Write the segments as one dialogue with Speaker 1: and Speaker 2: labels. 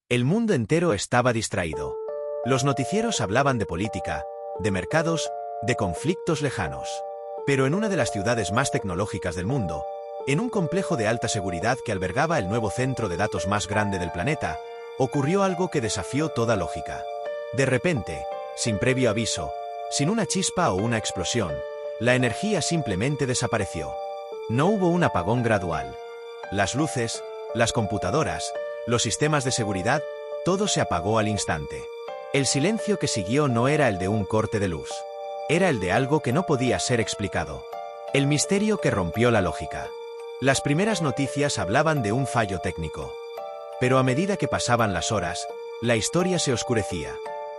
Speaker 1: El mundo entero estaba distraído. Los noticieros hablaban de política, de mercados, de conflictos lejanos. Pero en una de las ciudades más tecnológicas del mundo, en un complejo de alta seguridad que albergaba el nuevo centro de datos más grande del planeta, ocurrió algo que desafió toda lógica. De repente, sin previo aviso, sin una chispa o una explosión, la energía simplemente desapareció. No hubo un apagón gradual. Las luces, las computadoras, los sistemas de seguridad, todo se apagó al instante. El silencio que siguió no era el de un corte de luz. Era el de algo que no podía ser explicado. El misterio que rompió la lógica. Las primeras noticias hablaban de un fallo técnico. Pero a medida que pasaban las horas, la historia se oscurecía.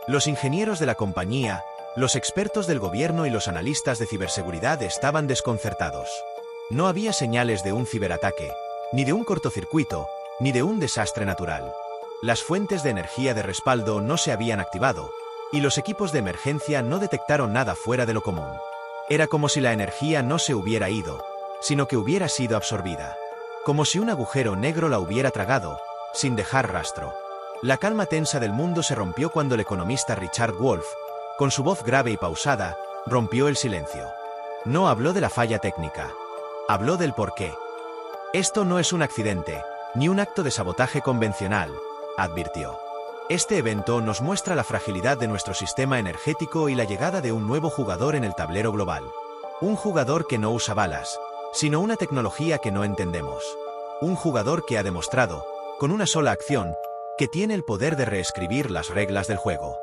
Speaker 1: Los ingenieros de la compañía, los expertos del gobierno y los analistas de ciberseguridad estaban desconcertados. No había señales de un ciberataque, ni de un cortocircuito, ni de un desastre natural. Las fuentes de energía de respaldo no se habían activado, y los equipos de emergencia no detectaron nada fuera de lo común. Era como si la energía no se hubiera ido, sino que hubiera sido absorbida. Como si un agujero negro la hubiera tragado, sin dejar rastro. La calma tensa del mundo se rompió cuando el economista Richard Wolff, con su voz grave y pausada, rompió el silencio. No habló de la falla técnica. Habló del porqué. Esto no es un accidente, ni un acto de sabotaje convencional, advirtió. Este evento nos muestra la fragilidad de nuestro sistema energético y la llegada de un nuevo jugador en el tablero global. Un jugador que no usa balas, sino una tecnología que no entendemos. Un jugador que ha demostrado, con una sola acción, que tiene el poder de reescribir las reglas del juego.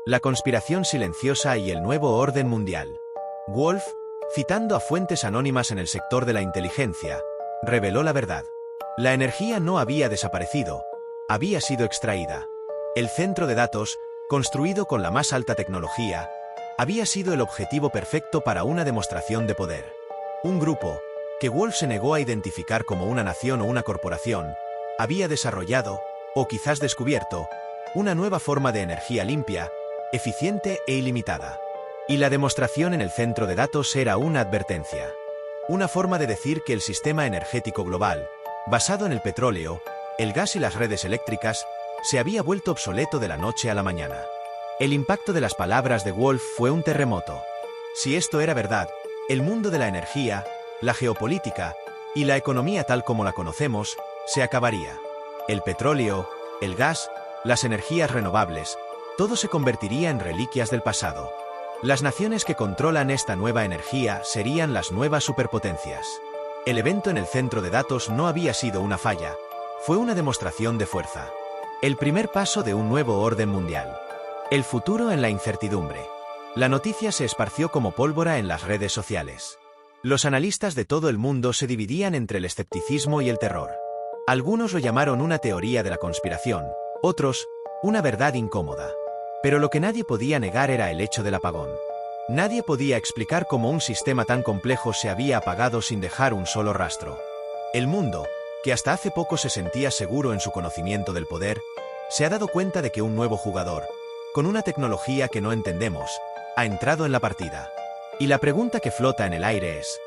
Speaker 1: La conspiración silenciosa y el nuevo orden mundial. Wolff, citando a fuentes anónimas en el sector de la inteligencia, reveló la verdad. La energía no había desaparecido, había sido extraída. El centro de datos, construido con la más alta tecnología, había sido el objetivo perfecto para una demostración de poder. Un grupo, que Wolff se negó a identificar como una nación o una corporación, había desarrollado, o quizás descubierto, una nueva forma de energía limpia, eficiente e ilimitada. Y la demostración en el centro de datos era una advertencia. Una forma de decir que el sistema energético global, basado en el petróleo, el gas y las redes eléctricas, se había vuelto obsoleto de la noche a la mañana. El impacto de las palabras de Wolff fue un terremoto. Si esto era verdad, el mundo de la energía, la geopolítica y la economía tal como la conocemos, se acabaría. El petróleo, el gas, las energías renovables, todo se convertiría en reliquias del pasado. Las naciones que controlan esta nueva energía serían las nuevas superpotencias. El evento en el centro de datos no había sido una falla, fue una demostración de fuerza. El primer paso de un nuevo orden mundial. El futuro en la incertidumbre. La noticia se esparció como pólvora en las redes sociales. Los analistas de todo el mundo se dividían entre el escepticismo y el terror. Algunos lo llamaron una teoría de la conspiración, otros, una verdad incómoda. Pero lo que nadie podía negar era el hecho del apagón. Nadie podía explicar cómo un sistema tan complejo se había apagado sin dejar un solo rastro. El mundo, que hasta hace poco se sentía seguro en su conocimiento del poder, se ha dado cuenta de que un nuevo jugador, con una tecnología que no entendemos, ha entrado en la partida. Y la pregunta que flota en el aire es,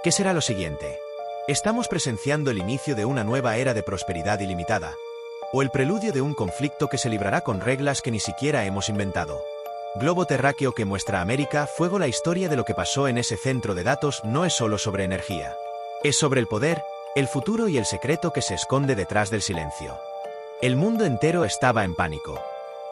Speaker 1: ¿qué será lo siguiente? ¿Estamos presenciando el inicio de una nueva era de prosperidad ilimitada? ¿O el preludio de un conflicto que se librará con reglas que ni siquiera hemos inventado? Globo terráqueo que muestra América Fuego. La historia de lo que pasó en ese centro de datos no es solo sobre energía. Es sobre el poder, el futuro y el secreto que se esconde detrás del silencio. El mundo entero estaba en pánico.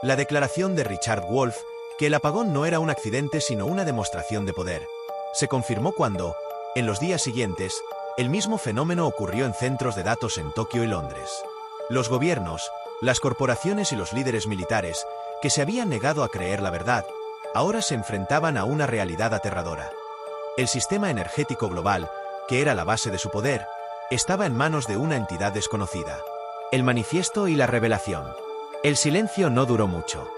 Speaker 1: La declaración de Richard Wolff, que el apagón no era un accidente sino una demostración de poder, se confirmó cuando, en los días siguientes, el mismo fenómeno ocurrió en centros de datos en Tokio y Londres. Los gobiernos, las corporaciones y los líderes militares, que se habían negado a creer la verdad, ahora se enfrentaban a una realidad aterradora. El sistema energético global, que era la base de su poder, estaba en manos de una entidad desconocida. El manifiesto y la revelación. El silencio no duró mucho.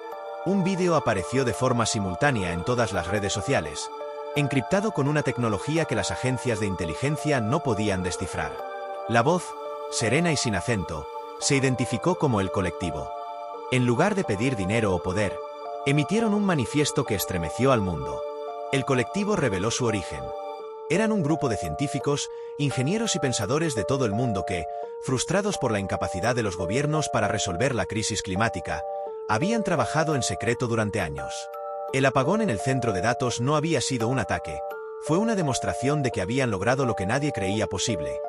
Speaker 1: Un vídeo apareció de forma simultánea en todas las redes sociales, encriptado con una tecnología que las agencias de inteligencia no podían descifrar. La voz, serena y sin acento, se identificó como el colectivo. En lugar de pedir dinero o poder, emitieron un manifiesto que estremeció al mundo. El colectivo reveló su origen. Eran un grupo de científicos, ingenieros y pensadores de todo el mundo que, frustrados por la incapacidad de los gobiernos para resolver la crisis climática, habían trabajado en secreto durante años. El apagón en el centro de datos no había sido un ataque, fue una demostración de que habían logrado lo que nadie creía posible.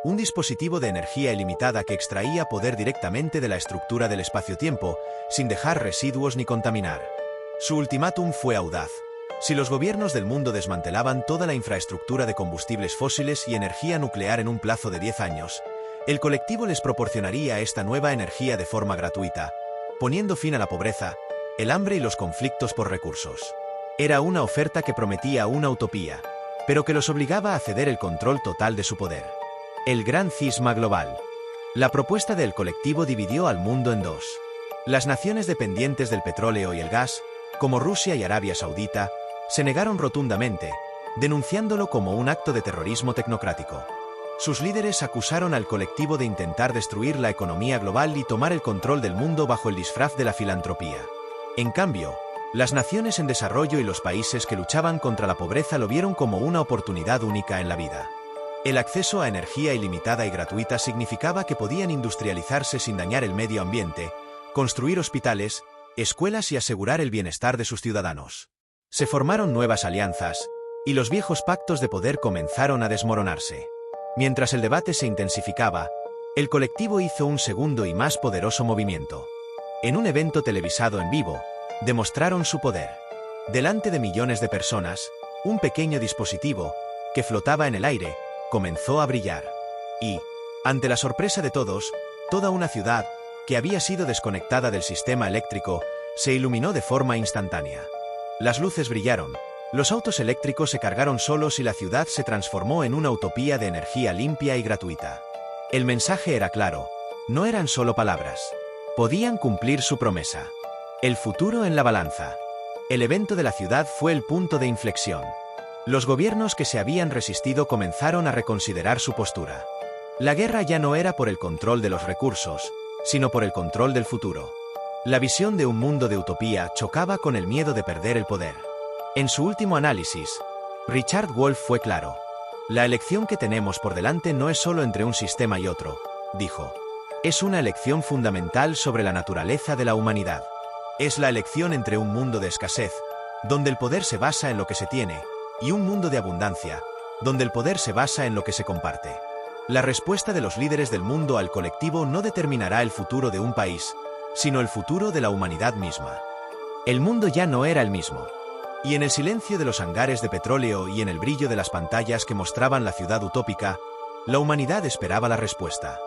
Speaker 1: Un dispositivo de energía ilimitada que extraía poder directamente de la estructura del espacio-tiempo, sin dejar residuos ni contaminar. Su ultimátum fue audaz. Si los gobiernos del mundo desmantelaban toda la infraestructura de combustibles fósiles y energía nuclear en un plazo de 10 años, el colectivo les proporcionaría esta nueva energía de forma gratuita, poniendo fin a la pobreza, el hambre y los conflictos por recursos. Era una oferta que prometía una utopía, pero que los obligaba a ceder el control total de su poder. El gran cisma global. La propuesta del colectivo dividió al mundo en dos. Las naciones dependientes del petróleo y el gas, como Rusia y Arabia Saudita, se negaron rotundamente, denunciándolo como un acto de terrorismo tecnocrático. Sus líderes acusaron al colectivo de intentar destruir la economía global y tomar el control del mundo bajo el disfraz de la filantropía. En cambio, las naciones en desarrollo y los países que luchaban contra la pobreza lo vieron como una oportunidad única en la vida. El acceso a energía ilimitada y gratuita significaba que podían industrializarse sin dañar el medio ambiente, construir hospitales, escuelas y asegurar el bienestar de sus ciudadanos. Se formaron nuevas alianzas, y los viejos pactos de poder comenzaron a desmoronarse. Mientras el debate se intensificaba, el colectivo hizo un segundo y más poderoso movimiento. En un evento televisado en vivo, demostraron su poder. Delante de millones de personas, un pequeño dispositivo, que flotaba en el aire, comenzó a brillar. Y, ante la sorpresa de todos, toda una ciudad, que había sido desconectada del sistema eléctrico, se iluminó de forma instantánea. Las luces brillaron, los autos eléctricos se cargaron solos y la ciudad se transformó en una utopía de energía limpia y gratuita. El mensaje era claro, no eran solo palabras. Podían cumplir su promesa. El futuro en la balanza. El evento de la ciudad fue el punto de inflexión. Los gobiernos que se habían resistido comenzaron a reconsiderar su postura. La guerra ya no era por el control de los recursos, sino por el control del futuro. La visión de un mundo de utopía chocaba con el miedo de perder el poder. En su último análisis, Richard Wolff fue claro. La elección que tenemos por delante no es solo entre un sistema y otro, dijo. Es una elección fundamental sobre la naturaleza de la humanidad. Es la elección entre un mundo de escasez, donde el poder se basa en lo que se tiene, y un mundo de abundancia, donde el poder se basa en lo que se comparte. La respuesta de los líderes del mundo al colectivo no determinará el futuro de un país, sino el futuro de la humanidad misma. El mundo ya no era el mismo. Y en el silencio de los hangares de petróleo y en el brillo de las pantallas que mostraban la ciudad utópica, la humanidad esperaba la respuesta.